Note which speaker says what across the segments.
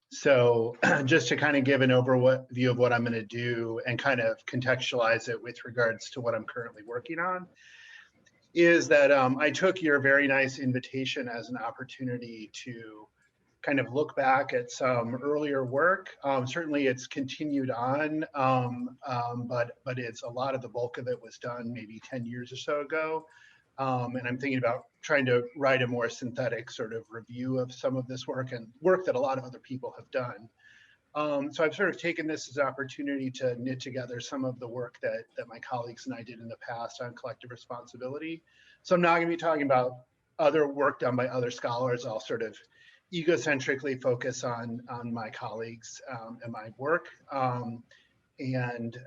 Speaker 1: So just to kind of give an overview of what I'm going to do and kind of contextualize it with regards to what I'm currently working on, is that I took your very nice invitation as an opportunity to kind of look back at some earlier work. Certainly it's continued on, but it's a lot of the bulk of it was done maybe 10 years or so ago. And I'm thinking about trying to write a more synthetic sort of review of some of this work and work that a lot of other people have done. So I've sort of taken this as an opportunity to knit together some of the work that my colleagues and I did in the past on collective responsibility. So I'm not going to be talking about other work done by other scholars. I'll sort of egocentrically focus on my colleagues and my work, and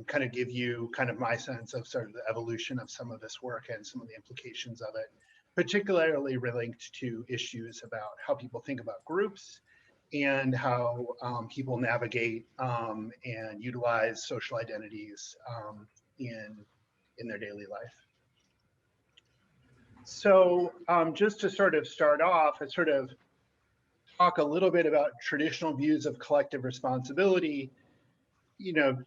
Speaker 1: kind of give you kind of my sense of sort of the evolution of some of this work and some of the implications of it, particularly linked to issues about how people think about groups and how people navigate and utilize social identities in their daily life. So just to sort of start off, I sort of talk a little bit about traditional views of collective responsibility. You know,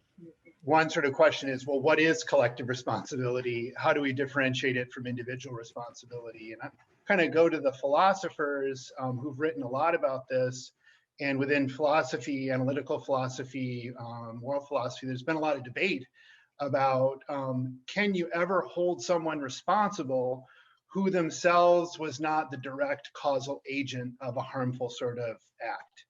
Speaker 1: one sort of question is, well, what is collective responsibility? How do we differentiate it from individual responsibility? And I kind of go to the philosophers who've written a lot about this. And within philosophy, analytical philosophy, moral philosophy, there's been a lot of debate about can you ever hold someone responsible who themselves was not the direct causal agent of a harmful sort of act.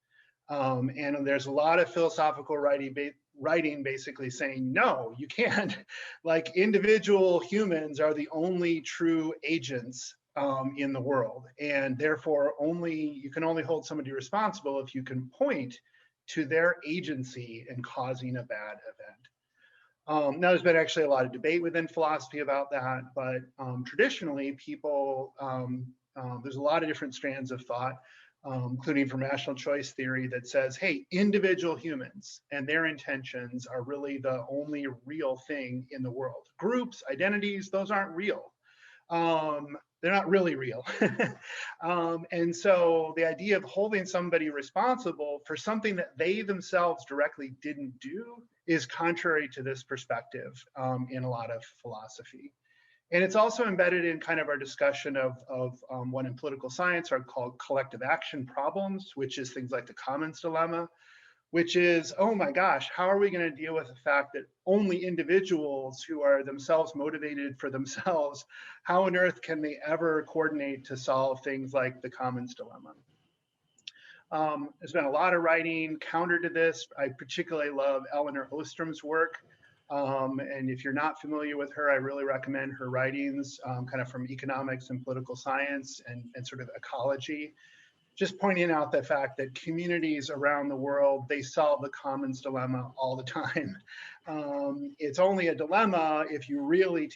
Speaker 1: And there's a lot of philosophical writing basically saying, no, you can't. Like, individual humans are the only true agents in the world. And therefore, you can only hold somebody responsible if you can point to their agency in causing a bad event. Now, there's been actually a lot of debate within philosophy about that, but traditionally people, there's a lot of different strands of thought, including from rational choice theory, that says, hey, individual humans and their intentions are really the only real thing in the world. Groups, identities, those aren't real. They're not really real. And so the idea of holding somebody responsible for something that they themselves directly didn't do is contrary to this perspective in a lot of philosophy. And it's also embedded in kind of our discussion of what in political science are called collective action problems, which is things like the commons dilemma, which is, oh my gosh, how are we going to deal with the fact that only individuals who are themselves motivated for themselves, how on earth can they ever coordinate to solve things like the commons dilemma? There's been a lot of writing counter to this. I particularly love Elinor Ostrom's work. And if you're not familiar with her, I really recommend her writings, kind of from economics and political science and sort of ecology. Just pointing out the fact that communities around the world, they solve the commons dilemma all the time. It's only a dilemma if you really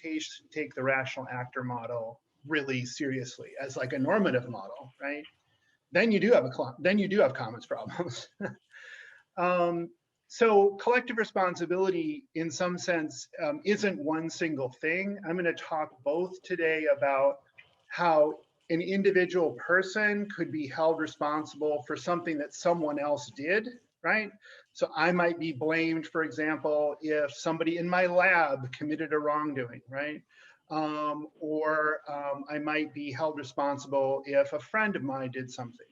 Speaker 1: take the rational actor model really seriously as like a normative model, right? Then you do have commons problems. So collective responsibility, in some sense, isn't one single thing. I'm going to talk both today about how an individual person could be held responsible for something that someone else did, right? So I might be blamed, for example, if somebody in my lab committed a wrongdoing, right? Or I might be held responsible if a friend of mine did something.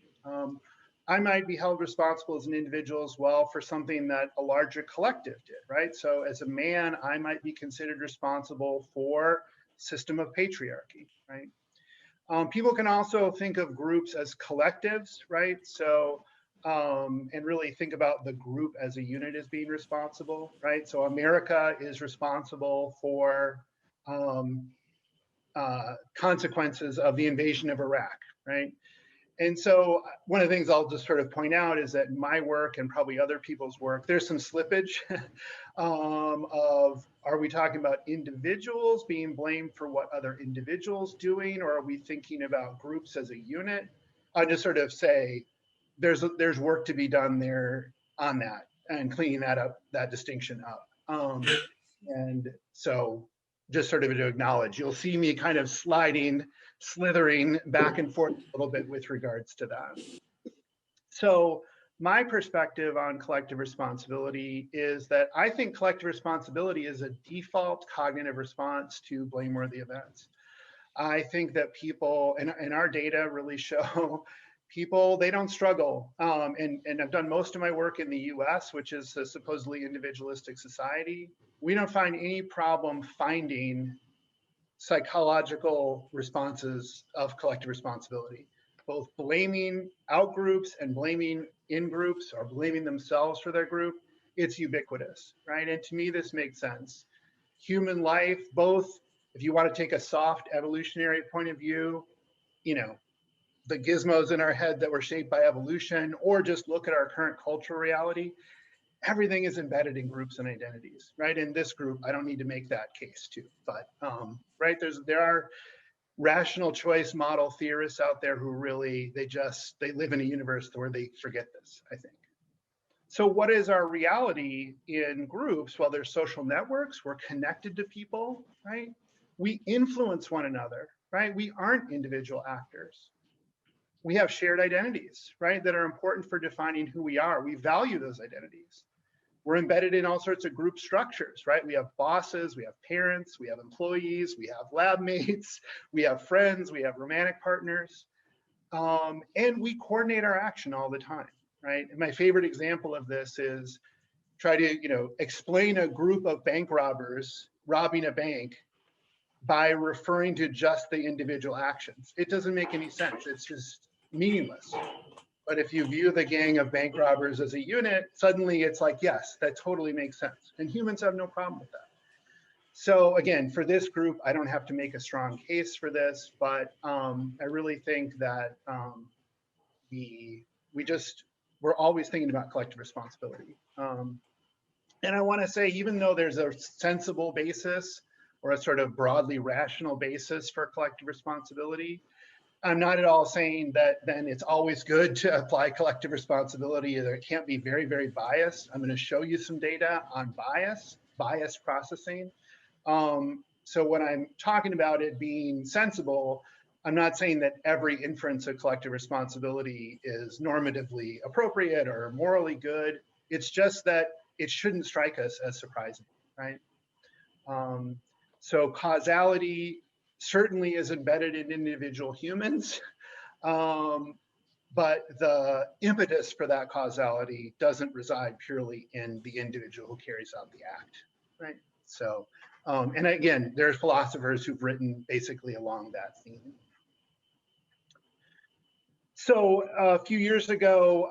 Speaker 1: I might be held responsible as an individual as well for something that a larger collective did, right? So as a man, I might be considered responsible for system of patriarchy, right? People can also think of groups as collectives, right? So, and really think about the group as a unit as being responsible, right? So America is responsible for consequences of the invasion of Iraq, right? And so one of the things I'll just sort of point out is that in my work and probably other people's work, there's some slippage of, are we talking about individuals being blamed for what other individuals doing, or are we thinking about groups as a unit? I just sort of say there's work to be done there on that and cleaning that up, that distinction up. And so just sort of to acknowledge, you'll see me kind of slithering back and forth a little bit with regards to that. So my perspective on collective responsibility is that I think collective responsibility is a default cognitive response to blameworthy events. I think that people, and our data really show people, they don't struggle. And I've done most of my work in the US, which is a supposedly individualistic society. We don't find any problem finding psychological responses of collective responsibility, both blaming out groups and blaming in groups or blaming themselves for their group. It's ubiquitous, right? And to me, this makes sense. Human life, both if you want to take a soft evolutionary point of view, you know, the gizmos in our head that were shaped by evolution, or just look at our current cultural reality, everything is embedded in groups and identities, right? In this group, I don't need to make that case too, but right, there are rational choice model theorists out there who really, they live in a universe where they forget this, I think. So what is our reality in groups? Well, there's social networks, we're connected to people, right? We influence one another, right? We aren't individual actors. We have shared identities, right, that are important for defining who we are. We value those identities. We're embedded in all sorts of group structures, right? We have bosses, we have parents, we have employees, we have lab mates, we have friends, we have romantic partners, and we coordinate our action all the time, right? And my favorite example of this is try to, explain a group of bank robbers robbing a bank by referring to just the individual actions. It doesn't make any sense. It's just meaningless. But if you view the gang of bank robbers as a unit, suddenly it's like, yes, that totally makes sense. And humans have no problem with that. So again, for this group, I don't have to make a strong case for this, but I really think that we're always thinking about collective responsibility. And I want to say, even though there's a sensible basis or a sort of broadly rational basis for collective responsibility, I'm not at all saying that then it's always good to apply collective responsibility. It can't be very, very biased. I'm going to show you some data on bias processing. So when I'm talking about it being sensible, I'm not saying that every inference of collective responsibility is normatively appropriate or morally good. It's just that it shouldn't strike us as surprising, right? So causality certainly is embedded in individual humans, but the impetus for that causality doesn't reside purely in the individual who carries out the act, right? So, and again, there's philosophers who've written basically along that theme. So a few years ago,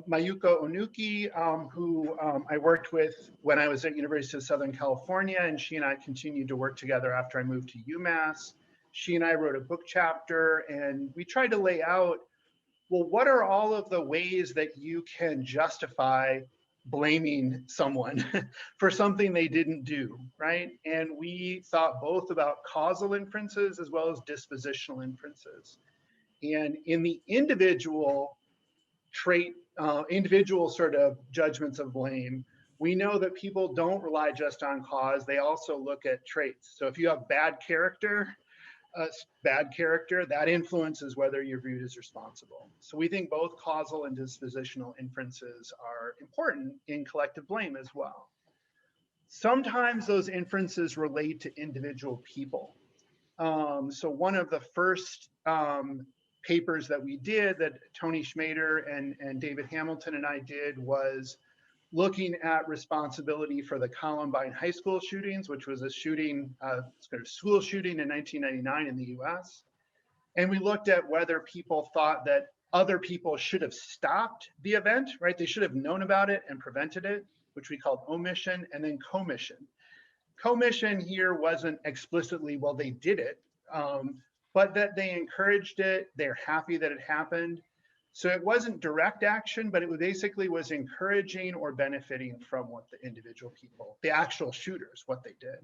Speaker 1: Mayuko Onuki, who I worked with when I was at University of Southern California, and she and I continued to work together after I moved to UMass. She and I wrote a book chapter, and we tried to lay out, well, what are all of the ways that you can justify blaming someone for something they didn't do, right? And we thought both about causal inferences as well as dispositional inferences. And in the individual trait, individual sort of judgments of blame, we know that people don't rely just on cause, they also look at traits. So if you have bad character, that influences whether you're viewed as responsible. So we think both causal and dispositional inferences are important in collective blame as well. Sometimes those inferences relate to individual people. So one of the first papers that we did, that Tony Schmader and David Hamilton and I did, was looking at responsibility for the Columbine high school shootings, which was a shooting, sort of school shooting in 1999 in the US. And we looked at whether people thought that other people should have stopped the event, right? They should have known about it and prevented it, which we called omission, and then commission. Commission here wasn't explicitly, well, they did it, but that they encouraged it, they're happy that it happened. So it wasn't direct action, but it basically was encouraging or benefiting from what the individual people, the actual shooters, what they did.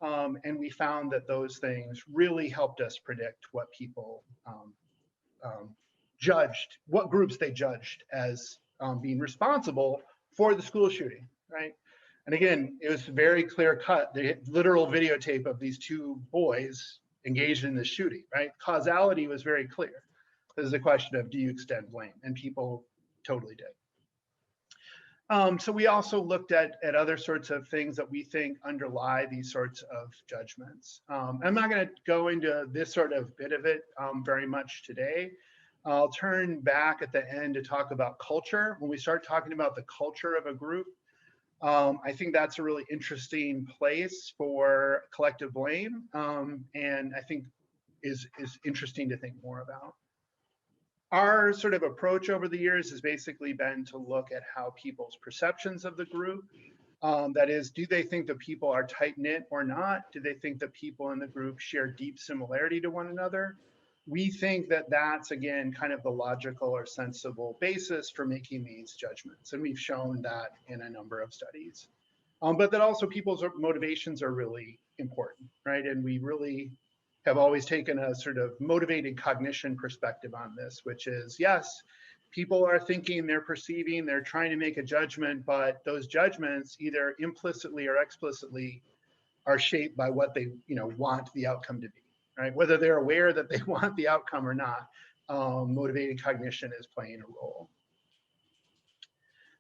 Speaker 1: And we found that those things really helped us predict what people judged, what groups they judged as being responsible for the school shooting, right? And again, it was very clear cut, the literal videotape of these two boys engaged in this shooting, right? Causality was very clear. This is a question of, do you extend blame? And people totally did. So we also looked at other sorts of things that we think underlie these sorts of judgments. I'm not going to go into this sort of bit of it very much today. I'll turn back at the end to talk about culture. When we start talking about the culture of a group, I think that's a really interesting place for collective blame, and I think is interesting to think more about. Our sort of approach over the years has basically been to look at how people's perceptions of the group, that is, do they think that people are tight-knit or not? Do they think that people in the group share deep similarity to one another? We think that that's, again, kind of the logical or sensible basis for making these judgments. And we've shown that in a number of studies. But that also people's motivations are really important, right? And we really have always taken a sort of motivated cognition perspective on this, which is, yes, people are thinking, they're perceiving, they're trying to make a judgment, but those judgments, either implicitly or explicitly, are shaped by what they want the outcome to be, right? Whether they're aware that they want the outcome or not, motivated cognition is playing a role.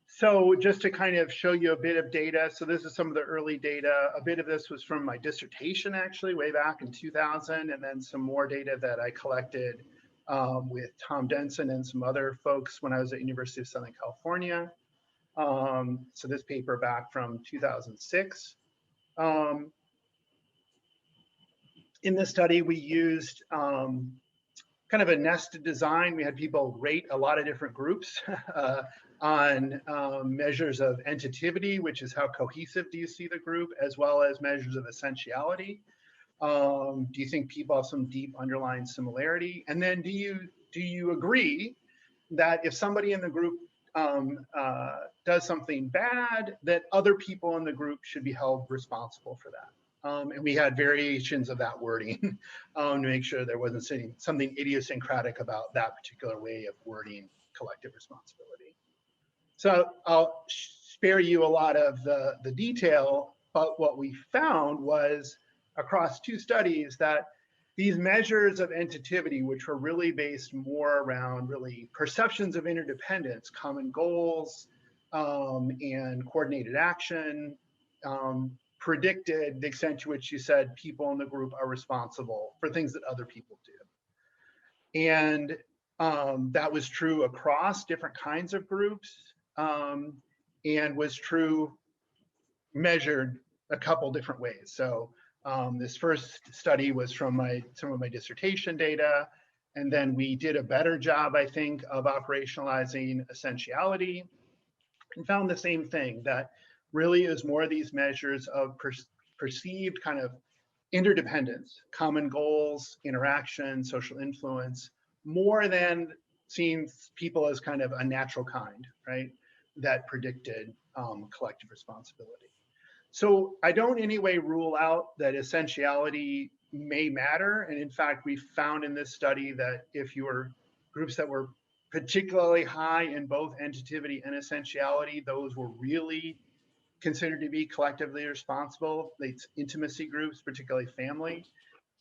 Speaker 1: So just to kind of show you a bit of data, so this is some of the early data. A bit of this was from my dissertation, actually, way back in 2000, and then some more data that I collected with Tom Denson and some other folks when I was at University of Southern California. So this paper back from 2006. In this study, we used kind of a nested design. We had people rate a lot of different groups on measures of entitativity, which is how cohesive do you see the group, as well as measures of essentiality. Do you think people have some deep underlying similarity? And then do you agree that if somebody in the group does something bad, that other people in the group should be held responsible for that? And we had variations of that wording to make sure there wasn't something idiosyncratic about that particular way of wording collective responsibility. So I'll spare you a lot of the detail, but what we found was across two studies that these measures of entitativity, which were really based more around really perceptions of interdependence, common goals, and coordinated action, predicted the extent to which you said people in the group are responsible for things that other people do. And that was true across different kinds of groups, and was true measured a couple different ways. So this first study was from some of my dissertation data, and then we did a better job, I think, of operationalizing essentiality, and found the same thing, that really is more of these measures of perceived kind of interdependence, common goals, interaction, social influence, more than seeing people as kind of a natural kind, right, that predicted collective responsibility. So I don't in any way rule out that essentiality may matter. And in fact, we found in this study that if you were groups that were particularly high in both entitativity and essentiality, those were really considered to be collectively responsible. It's intimacy groups, particularly family.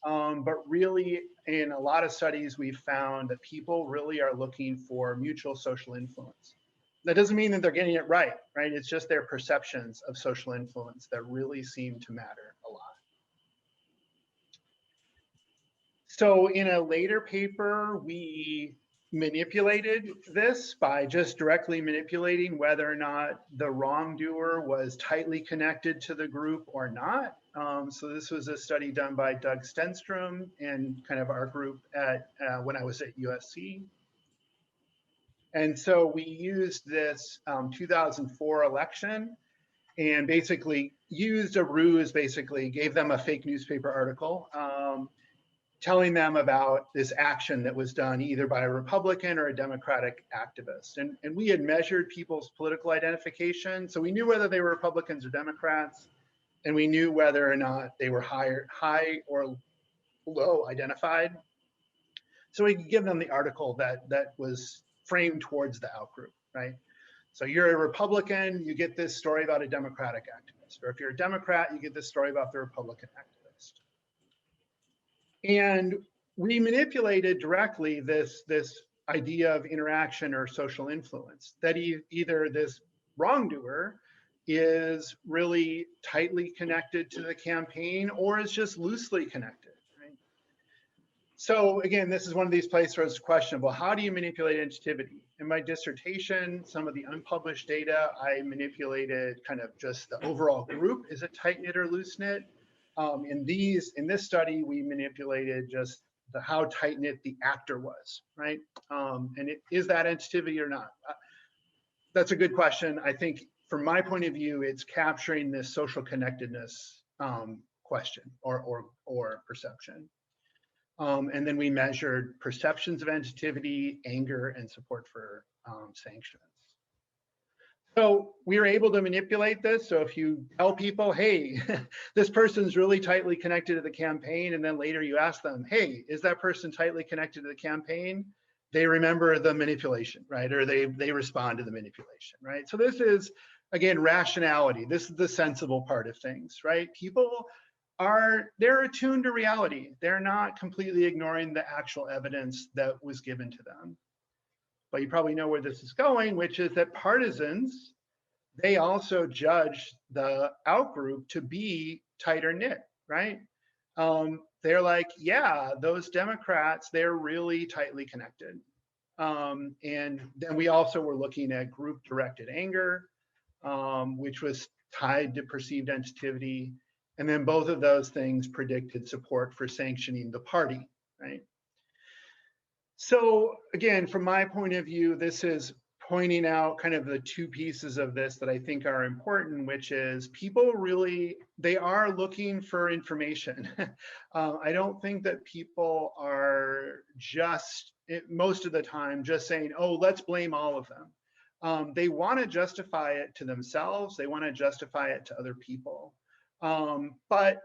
Speaker 1: But really, in a lot of studies, we've found that people really are looking for mutual social influence. That doesn't mean that they're getting it right? It's just their perceptions of social influence that really seem to matter a lot. So in a later paper, we manipulated this by just directly manipulating whether or not the wrongdoer was tightly connected to the group or not. So this was a study done by Doug Stenstrom and kind of our group at when I was at USC. And so we used this 2004 election and basically used a ruse, basically gave them a fake newspaper article telling them about this action that was done either by a Republican or a Democratic activist. And we had measured people's political identification. So we knew whether they were Republicans or Democrats, and we knew whether or not they were high or low identified. So we could give them the article that was framed towards the outgroup, right? So you're a Republican, you get this story about a Democratic activist. Or if you're a Democrat, you get this story about the Republican activist. And we manipulated directly this idea of interaction or social influence, that either this wrongdoer is really tightly connected to the campaign or is just loosely connected, right? So again, this is one of these places where it's questionable. How do you manipulate entitativity? In my dissertation, some of the unpublished data, I manipulated kind of just the overall group. Is it tight-knit or loose-knit? In this study, we manipulated just how tight-knit the actor was, right? And is that entitativity or not? That's a good question. I think from my point of view, it's capturing this social connectedness question or perception. And then we measured perceptions of entitativity, anger, and support for sanctions. So we were able to manipulate this. So if you tell people, hey, this person's really tightly connected to the campaign, and then later you ask them, hey, is that person tightly connected to the campaign? They remember the manipulation, right? Or they respond to the manipulation, right? So this is, again, rationality. This is the sensible part of things, right? People they're attuned to reality. They're not completely ignoring the actual evidence that was given to them. But you probably know where this is going, which is that partisans, they also judge the outgroup to be tighter knit, right? They're like, yeah, those Democrats, they're really tightly connected. And then we also were looking at group directed anger, which was tied to perceived entitativity. And then both of those things predicted support for sanctioning the party, right? So again, from my point of view, this is pointing out kind of the two pieces of this that I think are important, which is people really, they are looking for information. I don't think that people are just, most of the time, just saying, oh, let's blame all of them. They want to justify it to themselves. They want to justify it to other people. But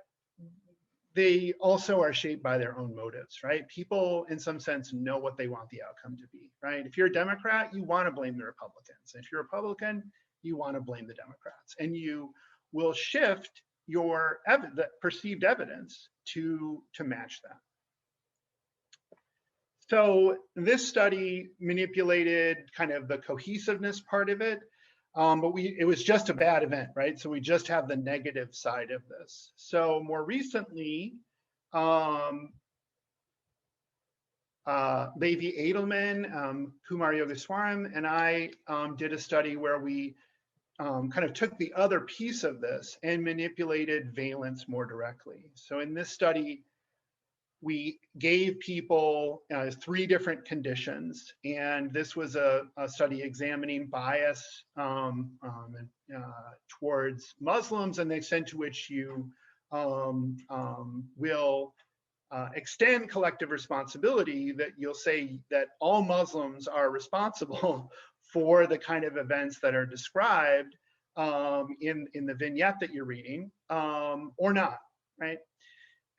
Speaker 1: they also are shaped by their own motives, right? People, in some sense, know what they want the outcome to be, right? If you're a Democrat, you want to blame the Republicans. If you're a Republican, you want to blame the Democrats. And you will shift your perceived evidence to match that. So this study manipulated kind of the cohesiveness part of it. But it was just a bad event, right? So we just have the negative side of this. So more recently, Levi Edelman, Kumar Yogeswaram, and I did a study where we kind of took the other piece of this and manipulated valence more directly. So in this study, we gave people 3 different conditions, and this was a study examining bias towards Muslims and the extent to which you will extend collective responsibility, that you'll say that all Muslims are responsible for the kind of events that are described in the vignette that you're reading, or not, right?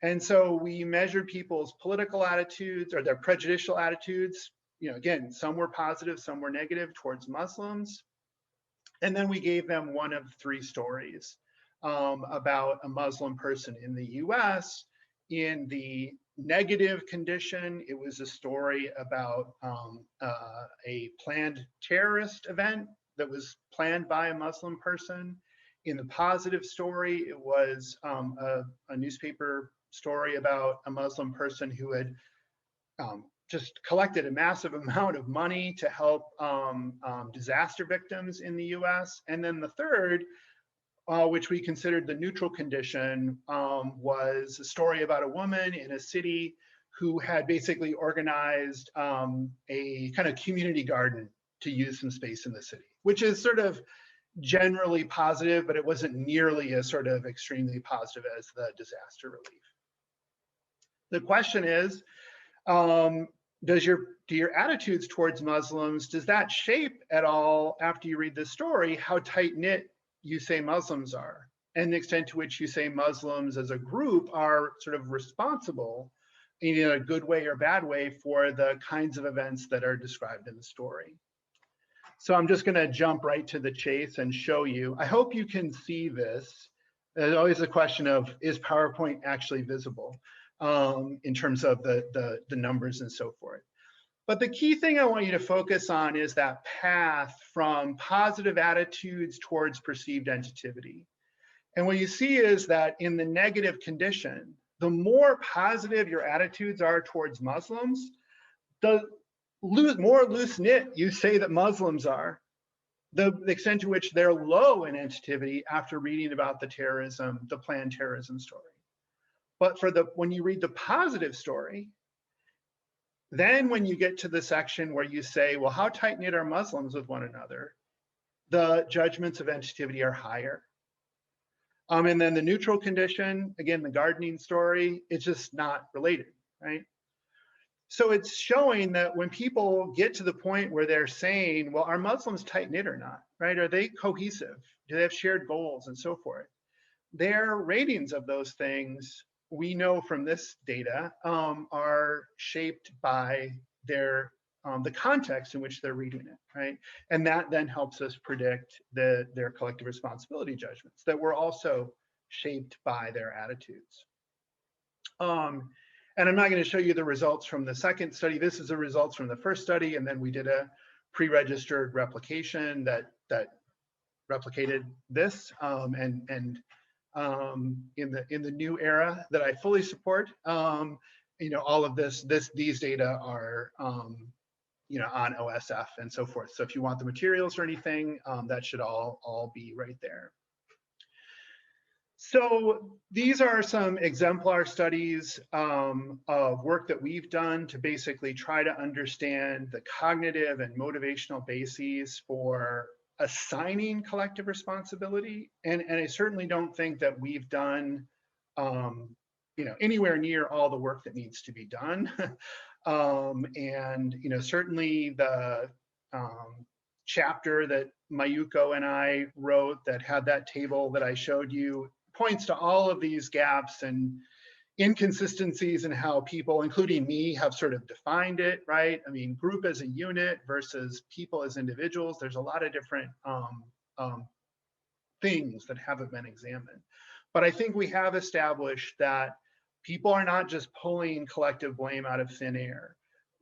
Speaker 1: And so we measured people's political attitudes or their prejudicial attitudes. You know, again, some were positive, some were negative towards Muslims. And then we gave them one of 3 stories about a Muslim person in the US. In the negative condition, it was a story about a planned terrorist event that was planned by a Muslim person. In the positive story, it was a newspaper story about a Muslim person who had just collected a massive amount of money to help disaster victims in the US. And then the third, which we considered the neutral condition, was a story about a woman in a city who had basically organized a kind of community garden to use some space in the city, which is sort of generally positive, but it wasn't nearly as sort of extremely positive as the disaster relief. The question is, do your attitudes towards Muslims, does that shape at all, after you read this story, how tight-knit you say Muslims are, and the extent to which you say Muslims as a group are sort of responsible in a good way or bad way for the kinds of events that are described in the story? So I'm just going to jump right to the chase and show you. I hope you can see this. There's always a question of, is PowerPoint actually visible in terms of the numbers and so forth. But the key thing I want you to focus on is that path from positive attitudes towards perceived entitativity. And what you see is that in the negative condition, the more positive your attitudes are towards Muslims, the more loose-knit you say that Muslims are, the extent to which they're low in entitativity after reading about the terrorism, the planned terrorism story. But when you read the positive story, then when you get to the section where you say, well, how tight-knit are Muslims with one another, the judgments of entitativity are higher. And then the neutral condition, again, the gardening story, it's just not related, right? So it's showing that when people get to the point where they're saying, well, are Muslims tight-knit or not, right? Are they cohesive? Do they have shared goals and so forth? Their ratings of those things, we know from this data, are shaped by their the context in which they're reading it, right? And that then helps us predict their collective responsibility judgments that were also shaped by their attitudes. And I'm not going to show you the results from the second study. This is the results from the first study, and then we did a pre-registered replication that replicated this, and in the new era that I fully support, you know, all of these data are you know, on OSF and so forth. So if you want the materials or anything, that should all be right there. So these are some exemplar studies of work that we've done to basically try to understand the cognitive and motivational bases for assigning collective responsibility. And I certainly don't think that we've done you know, anywhere near all the work that needs to be done. And you know, certainly the chapter that Mayuko and I wrote that had that table that I showed you points to all of these gaps and inconsistencies in how people, including me, have sort of defined it, right? I mean, group as a unit versus people as individuals, there's a lot of different things that haven't been examined. But I think we have established that people are not just pulling collective blame out of thin air.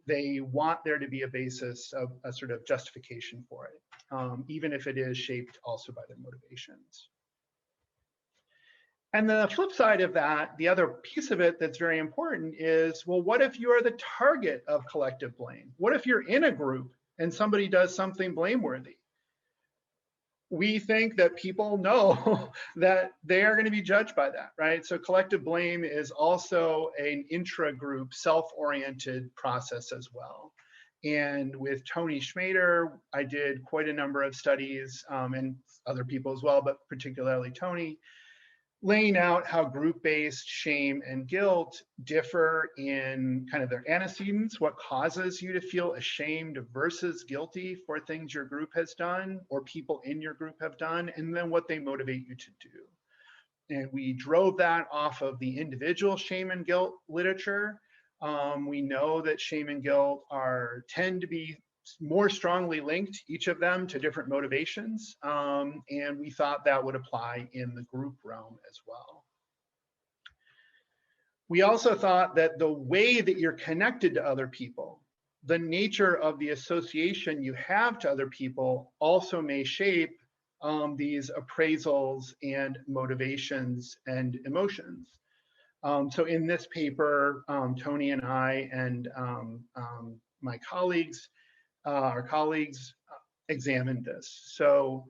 Speaker 1: They want there to be a basis of a sort of justification for it, even if it is shaped also by their motivations. And the flip side of that, the other piece of it that's very important is, well, what if you are the target of collective blame? What if you're in a group and somebody does something blameworthy? We think that people know that they are going to be judged by that, right? So collective blame is also an intra-group, self-oriented process as well. And with Tony Schmader, I did quite a number of studies, and other people as well, but particularly Tony, laying out how group-based shame and guilt differ in kind of their antecedents, what causes you to feel ashamed versus guilty for things your group has done or people in your group have done, and then what they motivate you to do. And we drove that off of the individual shame and guilt literature. We know that shame and guilt tend to be more strongly linked, each of them, to different motivations. And we thought that would apply in the group realm as well. We also thought that the way that you're connected to other people, the nature of the association you have to other people also may shape these appraisals and motivations and emotions. So in this paper, Tony and I and my colleagues, our colleagues examined this. So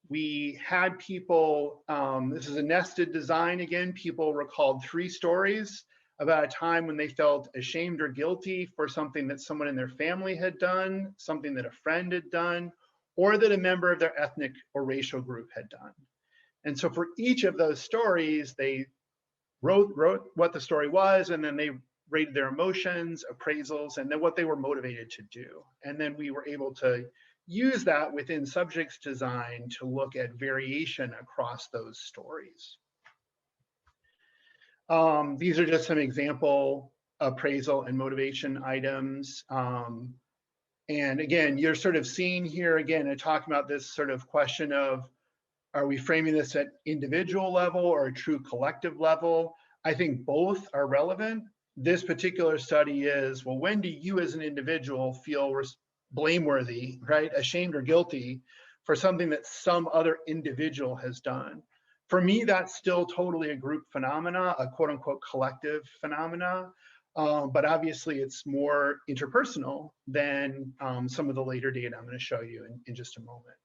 Speaker 1: we had people, this is a nested design again, people recalled 3 stories about a time when they felt ashamed or guilty for something that someone in their family had done, something that a friend had done, or that a member of their ethnic or racial group had done. And so for each of those stories, they wrote what the story was, and then they rated their emotions, appraisals, and then what they were motivated to do. And then we were able to use that within subjects design to look at variation across those stories. These are just some example appraisal and motivation items. And again, you're sort of seeing here again and talking about this sort of question of, are we framing this at individual level or a true collective level? I think both are relevant. this particular study is, well, when do you as an individual feel blameworthy, right, ashamed or guilty for something that some other individual has done? For me, that's still totally a group phenomena, a quote unquote collective phenomena. But obviously it's more interpersonal than some of the later data I'm going to show you in just a moment.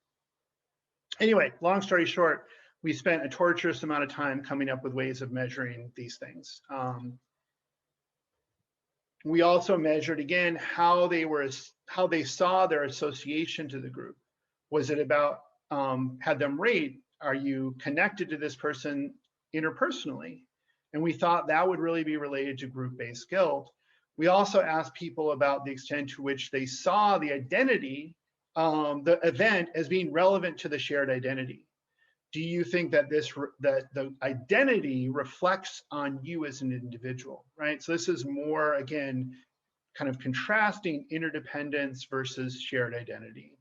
Speaker 1: Anyway, long story short, we spent a torturous amount of time coming up with ways of measuring these things. We also measured, again, how they saw their association to the group. Was it about, had them rate, are you connected to this person interpersonally? And we thought that would really be related to group-based guilt. We also asked people about the extent to which they saw the identity, the event, as being relevant to the shared identity. Do you think that the identity reflects on you as an individual, right? So this is more, again, kind of contrasting interdependence versus shared identity.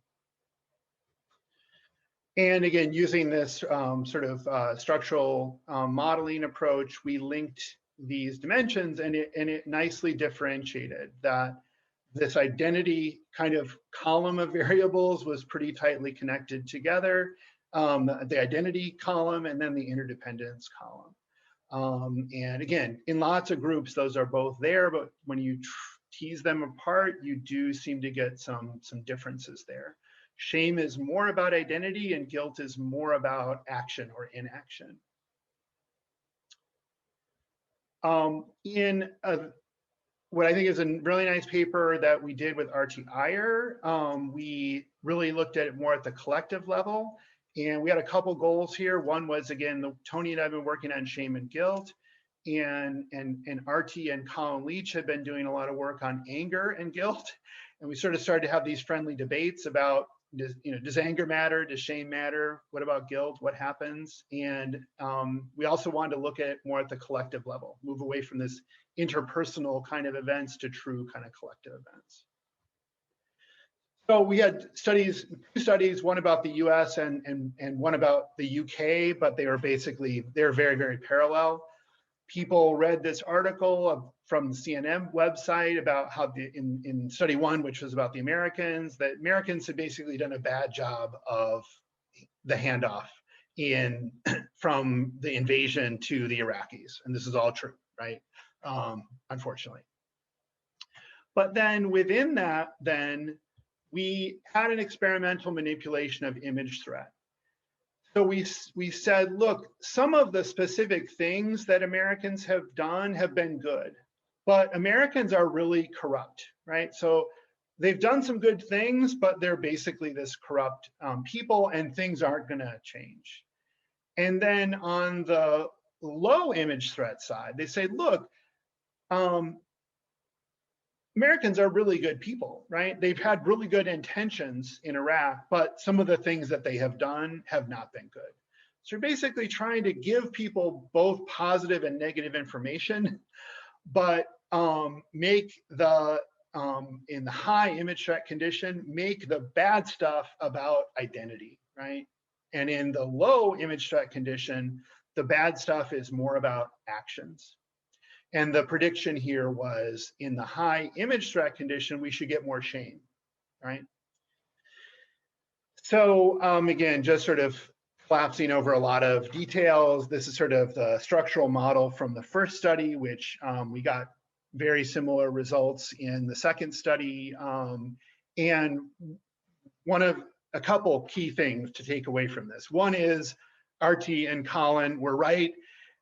Speaker 1: And again, using this sort of structural modeling approach, we linked these dimensions, and it nicely differentiated that this identity kind of column of variables was pretty tightly connected together. The identity column and then the interdependence column. And again, in lots of groups, those are both there, but when you tease them apart, you do seem to get some differences there. Shame is more about identity and guilt is more about action or inaction. What I think is a really nice paper that we did with R.T. Iyer, we really looked at it more at the collective level. And we had a couple goals here. One was, again, Tony and I have been working on shame and guilt, and RT and Colin Leach have been doing a lot of work on anger and guilt. And we sort of started to have these friendly debates about, does anger matter? Does shame matter? What about guilt? What happens? And we also wanted to look at it more at the collective level, move away from this interpersonal kind of events to true kind of collective events. So we had two studies, one about the US and one about the UK, but they're very, very parallel. People read this article from the CNN website about how in study one, which was about the Americans, that Americans had basically done a bad job of the handoff from the invasion to the Iraqis. And this is all true, right? Unfortunately. But then within that, we had an experimental manipulation of image threat. So we said, look, some of the specific things that Americans have done have been good, but Americans are really corrupt, right? So they've done some good things, but they're basically this corrupt people, and things aren't going to change. And then on the low image threat side, they say, look, Americans are really good people, right? They've had really good intentions in Iraq, but some of the things that they have done have not been good. So you're basically trying to give people both positive and negative information, but make the, in the high image threat condition, make the bad stuff about identity, right? And in the low image threat condition, the bad stuff is more about actions. And the prediction here was, in the high image threat condition, we should get more shame, right? So again, just sort of collapsing over a lot of details. This is sort of the structural model from the first study, which we got very similar results in the second study. And a couple key things to take away from this. One is RT and Colin were right.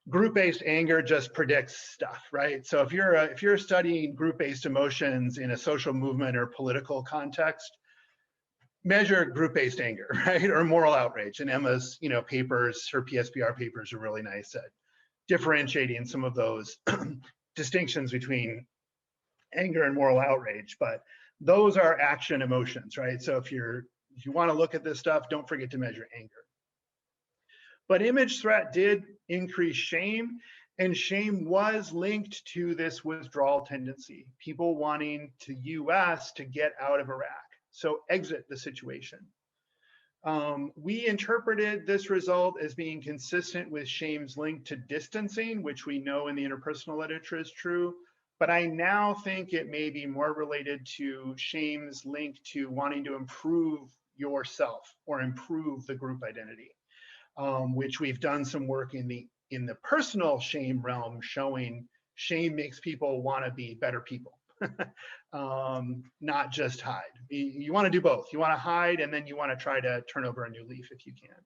Speaker 1: Group-based anger just predicts stuff, right? So if you're studying group-based emotions in a social movement or political context, measure group-based anger, right? Or moral outrage. And Emma's, papers, her PSPR papers are really nice at differentiating some of those distinctions between anger and moral outrage. But those are action emotions, right? So if you want to look at this stuff, don't forget to measure anger. But image threat did increase shame, and shame was linked to this withdrawal tendency, people wanting the US to get out of Iraq, so exit the situation. We interpreted this result as being consistent with shame's link to distancing, which we know in the interpersonal literature is true, but I now think it may be more related to shame's link to wanting to improve yourself or improve the group identity, which we've done some work in the personal shame realm, showing shame makes people want to be better people, not just hide. You want to do both. You want to hide, and then you want to try to turn over a new leaf if you can.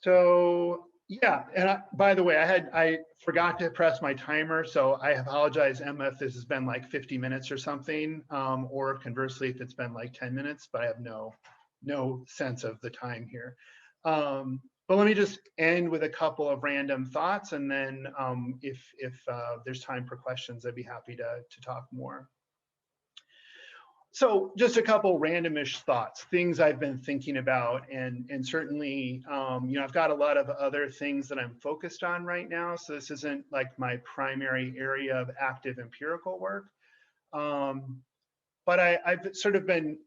Speaker 1: So yeah, and by the way, I forgot to press my timer, so I apologize, Emma, if this has been like 50 minutes or something, or conversely, if it's been like 10 minutes, but I have no sense of the time here. But let me just end with a couple of random thoughts, and then if there's time for questions, I'd be happy to talk more. So just a couple randomish thoughts, things I've been thinking about, and certainly, I've got a lot of other things that I'm focused on right now. So this isn't like my primary area of active empirical work, but I've sort of been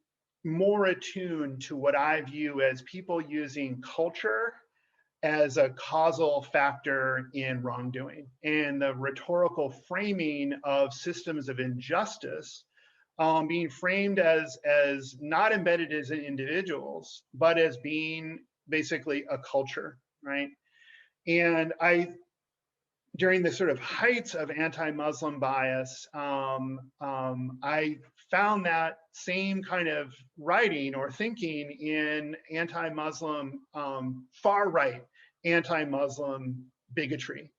Speaker 1: more attuned to what I view as people using culture as a causal factor in wrongdoing, and the rhetorical framing of systems of injustice being framed as not embedded as individuals, but as being basically a culture, right? And during the sort of heights of anti-Muslim bias, I found that same kind of writing or thinking in anti-Muslim, far-right anti-Muslim bigotry.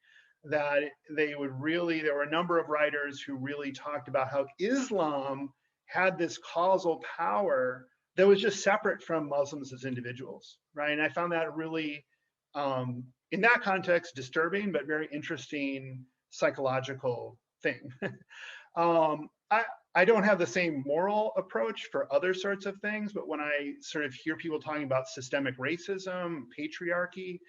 Speaker 1: That there were a number of writers who really talked about how Islam had this causal power that was just separate from Muslims as individuals, right? And I found that really, in that context, disturbing, but very interesting psychological thing. I don't have the same moral approach for other sorts of things, but when I sort of hear people talking about systemic racism, patriarchy,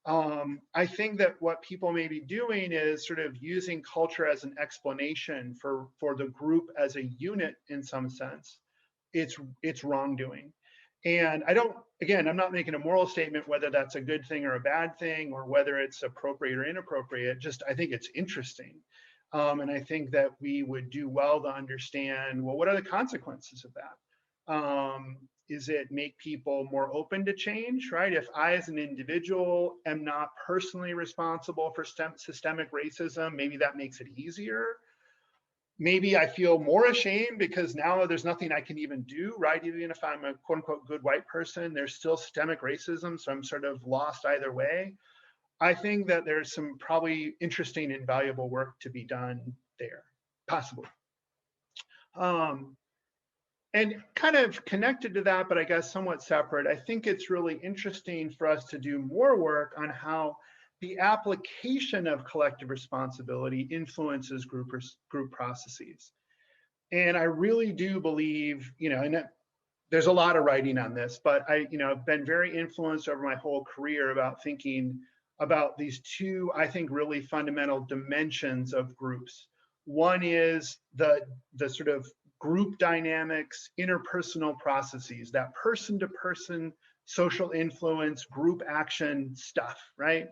Speaker 1: I think that what people may be doing is sort of using culture as an explanation for the group as a unit in some sense. It's wrongdoing. And I'm not making a moral statement whether that's a good thing or a bad thing, or whether it's appropriate or inappropriate. Just, I think it's interesting. And I think that we would do well to understand, well, what are the consequences of that? Is it make people more open to change, right? If I, as an individual, am not personally responsible for systemic racism, maybe that makes it easier. Maybe I feel more ashamed because now there's nothing I can even do, right? Even if I'm a quote unquote good white person, there's still systemic racism, so I'm sort of lost either way. I think that there's some probably interesting and valuable work to be done there, possibly. And kind of connected to that, but I guess somewhat separate, I think it's really interesting for us to do more work on how the application of collective responsibility influences group processes. And I really do believe, and there's a lot of writing on this, but I've been very influenced over my whole career about thinking about these two, I think, really fundamental dimensions of groups. One is the sort of group dynamics, interpersonal processes, that person-to-person social influence, group action stuff, right?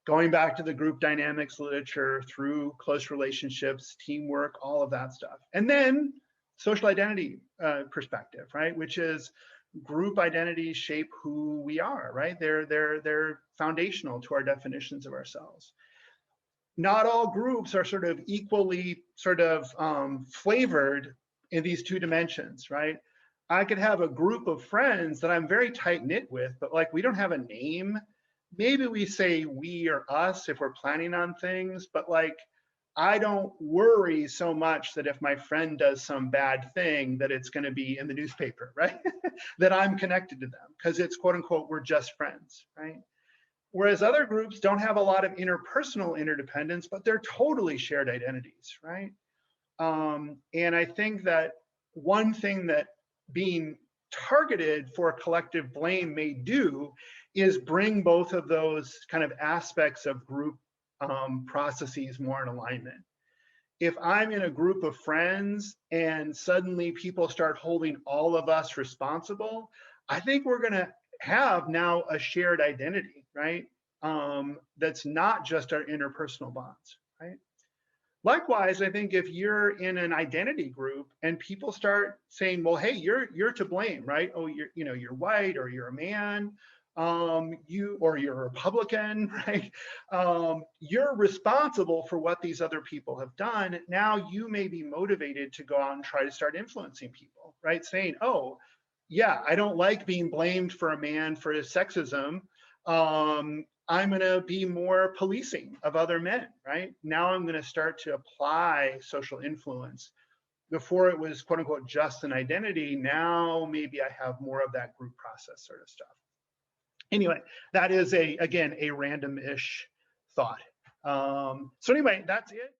Speaker 1: Going back to the group dynamics literature, through close relationships, teamwork, all of that stuff. And then social identity perspective, right? Which is group identities shape who we are, right? They're foundational to our definitions of ourselves. Not all groups are sort of equally flavored in these two dimensions, right? I could have a group of friends that I'm very tight knit with, but like we don't have a name. Maybe we say we or us if we're planning on things, but like I don't worry so much that if my friend does some bad thing that it's going to be in the newspaper, right? That I'm connected to them because it's quote unquote, we're just friends, right? Whereas other groups don't have a lot of interpersonal interdependence, but they're totally shared identities, right? And I think that one thing that being targeted for collective blame may do is bring both of those kind of aspects of group processes more in alignment. If I'm in a group of friends and suddenly people start holding all of us responsible, I think we're going to have now a shared identity, right? That's not just our interpersonal bonds, right? Likewise, I think if you're in an identity group and people start saying, well, hey, you're to blame, right? Oh, you're white, or you're a man, or you're a Republican, right? You're responsible for what these other people have done. Now you may be motivated to go out and try to start influencing people, right? Saying, oh, yeah, I don't like being blamed for a man for his sexism. I'm going to be more policing of other men, right? Now I'm going to start to apply social influence. Before it was, quote unquote, just an identity. Now maybe I have more of that group process sort of stuff. Anyway, that is again, a random-ish thought. So anyway, that's it.